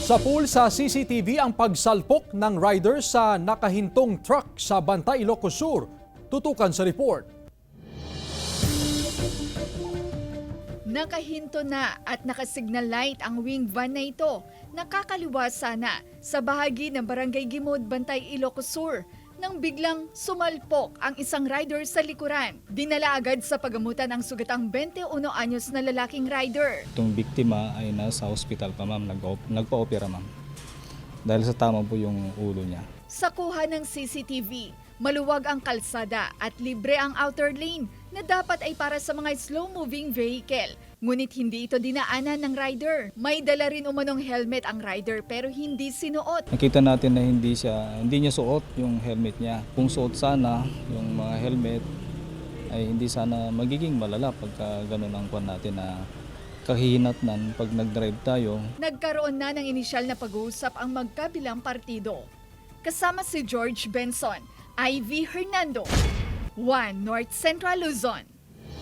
Sa pool sa CCTV ang pagsalpok ng rider sa nakahintong truck sa Bantay, Ilocos Sur. Tutukan sa report. Nakahinto na at nakasignal light ang wing van na ito. Nakakaliwa sana sa bahagi ng Barangay Gimod, Bantay, Ilocos Sur nang biglang sumalpok ang isang rider sa likuran. Dinala agad sa pagamutan ang sugatang 21 anyos na lalaking rider. Itong biktima ay nasa hospital pa ma'am, nagpa-opera ma'am. Dahil sa tama po yung ulo niya. Sa kuha ng CCTV, maluwag ang kalsada at libre ang outer lane na dapat ay para sa mga slow-moving vehicle. Ngunit hindi ito dinaanan ng rider. May dala rin umanong helmet ang rider pero hindi sinuot. Nakita natin na hindi niya suot yung helmet niya. Kung suot sana yung mga helmet ay hindi sana magiging malala pagka ganun ang kwan natin na kahihinatnan pag nag-drive tayo. Nagkaroon na ng inisyal na pag-uusap ang magkabilang partido. Kasama si George Benson, Ivy Hernando, 1 North Central Luzon.